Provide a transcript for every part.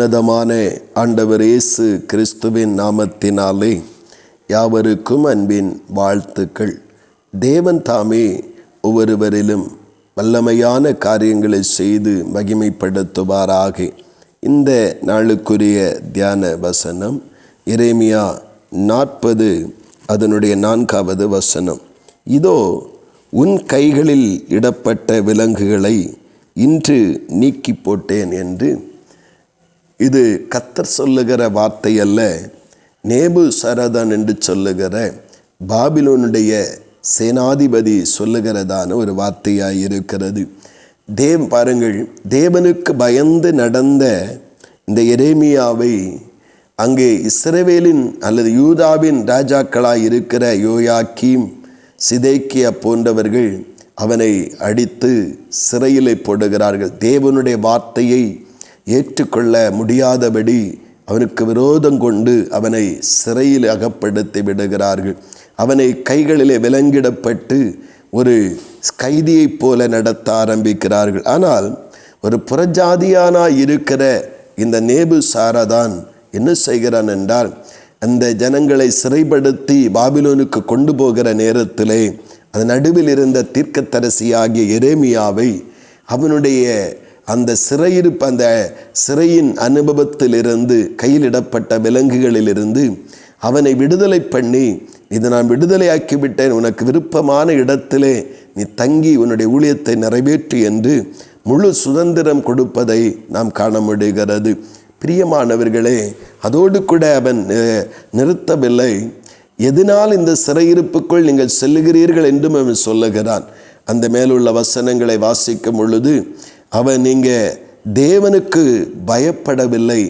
உன்னதமான ஆண்டவர் இயேசு கிறிஸ்துவின் நாமத்தினாலே யாவருக்கும் அன்பின் வாழ்த்துக்கள். தேவன் தாமே ஒவ்வொருவரிலும் வல்லமையான காரியங்களை செய்து மகிமைப்படுத்துவாராக. இந்த நாளுக்குரிய தியான வசனம் எரேமியா 40 அதனுடைய 4வது வசனம். இதோ உன் கைகளில் இடப்பட்ட விலங்குகளை இன்று நீக்கி போட்டேன் என்று. இது கர்த்தர் சொல்லுகிற வார்த்தை அல்ல, நேபுசரதான் என்று சொல்லுகிற பாபிலோனுடைய சேனாதிபதி சொல்லுகிறதான ஒரு வார்த்தையாய் இருக்கிறது. பாருங்கள், தேவனுக்கு பயந்து நடந்த இந்த எரேமியாவை அங்கே இஸ்ரவேலின் அல்லது யூதாவின் ராஜாக்களாய் இருக்கிற யோயாக்கீம், சிதேக்கியா போன்றவர்கள் அவனை அடித்து சிறையிலே போடுகிறார்கள். தேவனுடைய வார்த்தையை ஏற்றுக்கொள்ள முடியாதபடி அவனுக்கு விரோதம் கொண்டு அவனை சிறையில் அகப்படுத்தி விடுகிறார்கள். அவனை கைகளிலே விலங்கிடப்பட்டு ஒரு கைதியைப் போல நடத்த ஆரம்பிக்கிறார்கள். ஆனால் ஒரு புறஜாதியானாய் இருக்கிற இந்த நேபுசாரதான் என்ன செய்கிறான் என்றால், அந்த ஜனங்களை சிறைப்படுத்தி பாபிலோனுக்கு கொண்டு போகிற நேரத்திலே அது நடுவில் இருந்த தீர்க்கதரிசியாகிய எரேமியாவை அவனுடைய அந்த சிறையிருப்பு, அந்த சிறையின் அனுபவத்திலிருந்து, கையிலிடப்பட்ட விலங்குகளிலிருந்து அவனை விடுதலை பண்ணி, இதை நான் விடுதலையாக்கி விட்டேன், உனக்கு விருப்பமான இடத்திலே நீ தங்கி உன்னுடைய ஊழியத்தை நிறைவேற்று என்று முழு சுதந்திரம் கொடுப்பதை நாம் காண முடிகிறது. பிரியமானவர்களே, அதோடு கூட அவன் நிறுத்தவில்லை. எதனால் இந்த சிறையிருப்புக்குள் நீங்கள் செல்லுகிறீர்கள் என்றும் அவன் சொல்லுகிறான். அந்த மேலுள்ள வசனங்களை வாசிக்கும் பொழுது அவன் நீங்கள் தேவனுக்கு பயப்படவில்லை,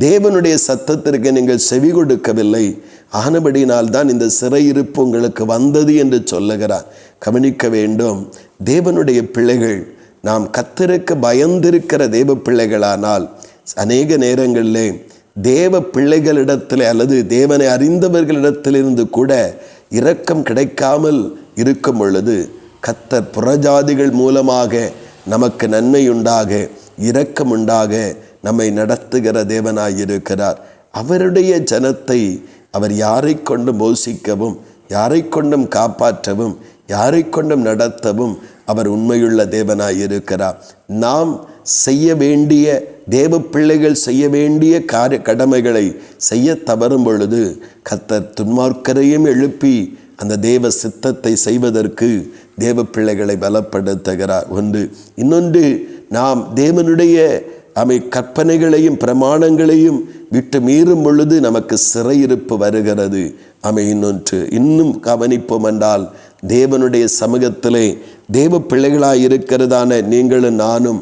தேவனுடைய சத்தத்திற்கு நீங்கள் செவி கொடுக்கவில்லை, ஆனபடினால்தான் இந்த சிறையிருப்பு உங்களுக்கு வந்தது என்று சொல்லுகிறான். கவனிக்க வேண்டும், தேவனுடைய பிள்ளைகள், நாம் கர்த்தருக்கு பயந்திருக்கிற தேவ பிள்ளைகளானால் அநேக நேரங்களிலே தேவ பிள்ளைகளிடத்தில் அல்லது தேவனை அறிந்தவர்களிடத்திலிருந்து கூட இரக்கம் கிடைக்காமல் இருக்கும் பொழுது கர்த்தர் புறஜாதிகள் மூலமாக நமக்கு நன்மை உண்டாக, இரக்கம் உண்டாக நம்மை நடத்துகிற தேவனாயிருக்கிறார். அவருடைய ஜனத்தை அவர் யாரை கொண்டும் போஷிக்கவும், யாரை கொண்டும் காப்பாற்றவும், யாரை கொண்டும் நடத்தவும் அவர் உண்மையுள்ள தேவனாயிருக்கிறார். நாம் செய்ய வேண்டிய, தேவ பிள்ளைகள் செய்ய வேண்டிய கடமைகளை செய்ய தவறும் பொழுது கர்த்தர் துன்மார்க்கரையும் எழுப்பி அந்த தேவ சித்தத்தை செய்வதற்கு தேவ பிள்ளைகளை பலப்படுத்துகிறார். இன்னொன்று, நாம் தேவனுடைய கற்பனைகளையும் பிரமாணங்களையும் விட்டு மீறும் பொழுது நமக்கு சிறையிருப்பு வருகிறது. இன்னும் கவனிப்போம் என்றால், தேவனுடைய சமூகத்திலே தேவ பிள்ளைகளாக இருக்கிறதான நீங்களும் நானும்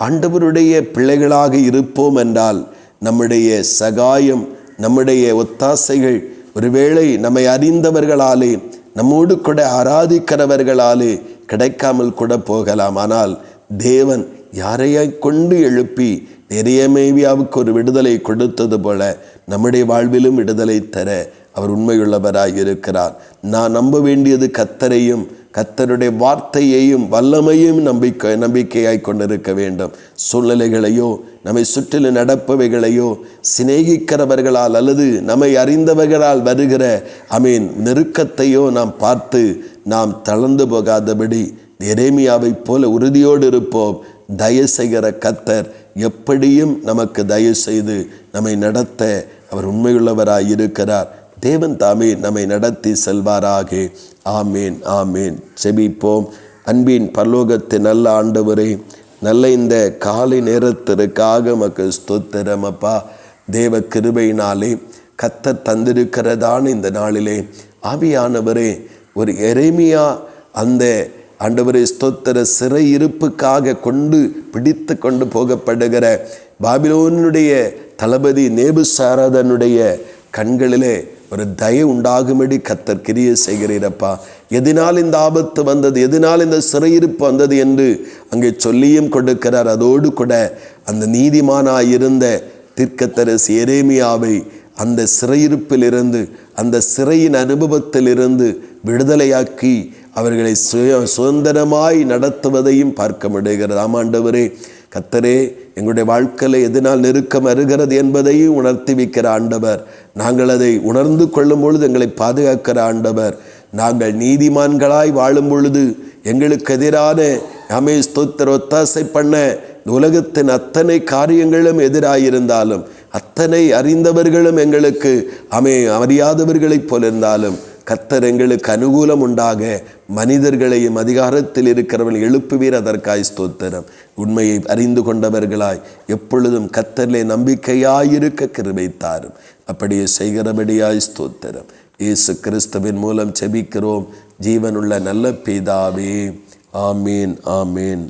ஆண்டவருடைய பிள்ளைகளாக இருப்போம் என்றால் நம்முடைய சகாயம், நம்முடைய ஒத்தாசைகள் ஒருவேளை நம்மை அறிந்தவர்களாலே, நம்மோடு கூட ஆராதிக்கிறவர்களாலே கிடைக்காமல் கூட போகலாம். ஆனால் தேவன் யாரையை கொண்டு எழுப்பி எரேமியாவுக்கு ஒரு விடுதலை கொடுத்தது போல நம்முடைய வாழ்விலும் விடுதலை தர அவர் உண்மையுள்ளவராய் இருக்கிறார். நான் நம்ப வேண்டியது கர்த்தரையும், கர்த்தருடைய வார்த்தையையும் வல்லமையும் நம்பிக்கையாய் கொண்டிருக்க வேண்டும். சூழ்நிலைகளையோ நம்மை சுற்றிலும் நடப்பவைகளையோ சிநேகிக்கிறவர்களால் அல்லது நம்மை அறிந்தவர்களால் வருகிற நெருக்கத்தையோ நாம் பார்த்து நாம் தளர்ந்து போகாதபடி எரேமியாவை போல உறுதியோடு இருப்போம். தயவு செய்கிற கர்த்தர் எப்படியும் நமக்கு தயவு செய்து நம்மை நடத்த அவர் உண்மையுள்ளவராய் இருக்கிறார். தேவன் தாமே நம்மை நடத்தி செல்வாராக. ஆமேன், ஆமேன். செபிப்போம். அன்பின் பரலோகத்தின் நல்ல ஆண்டவரே, நல்ல இந்த காலை நேரத்திற்காக உமக்கு ஸ்தோத்திரம் அப்பா. தேவ கிருபையினாலே கர்த்தர் தந்திருக்கிறதான இந்த நாளிலே ஆவியானவரே, ஒரு எரேமியா அந்த ஆண்டவரே ஸ்தோத்திர சிறையிருப்புக்காக பிடித்து கொண்டு போகப்படுகிற பாபிலோனுடைய தளபதி நேபுசாரதனுடைய கண்களிலே ஒரு தயை உண்டாகும்படி கர்த்தர் கிரியை செய்கிறீரப்பா. எதனால் இந்த ஆபத்து வந்தது, எதனால் இந்த சிறையிருப்பு வந்தது என்று அங்கே சொல்லியும் கொடுக்கிறார். அதோடு கூட அந்த நீதிமானாயிருந்த தீர்க்கதரிசி எரேமியாவை அந்த சிறையிருப்பிலிருந்து, அந்த சிறையின் அனுபவத்திலிருந்து விடுதலையாக்கி அவர்களை சுதந்திரமாய் நடத்துவதையும் பார்க்க முடிகிறது. ஆமாண்டவரே, கர்த்தரே, எங்களுடைய வாழ்க்கையில் எதனால் நெருக்கம் வருகிறது என்பதையும் உணர்த்தி வைக்கிற ஆண்டவர். நாங்கள் அதை உணர்ந்து கொள்ளும் பொழுது எங்களை பாதுகாக்கிற ஆண்டவர். நாங்கள் நீதிமான்களாய் வாழும் பொழுது எங்களுக்கு எதிரான ஸ்தோத்திர ஒத்தாசை பண்ண உலகத்தின் அத்தனை காரியங்களும் எதிராயிருந்தாலும், அத்தனை அறிந்தவர்களும் எங்களுக்கு அறியாதவர்களைப் போல இருந்தாலும், கர்த்தர் எங்களுக்கு அனுகூலம் உண்டாக மனிதர்களையும் அதிகாரத்தில் இருக்கிறவர்கள் எழுப்புவீர். அதற்காய் ஸ்தோத்திரம். உண்மையை அறிந்து கொண்டவர்களாய் எப்பொழுதும் கர்த்தரிலே நம்பிக்கையாயிருக்க கிருபை தாரும். அப்படியே செய்கிறபடியாய் ஸ்தோத்திரம். இயேசு கிறிஸ்துவின் மூலம் செபிக்கிறோம் ஜீவனுள்ள நல்ல பிதாவே. ஆமீன், ஆமீன்.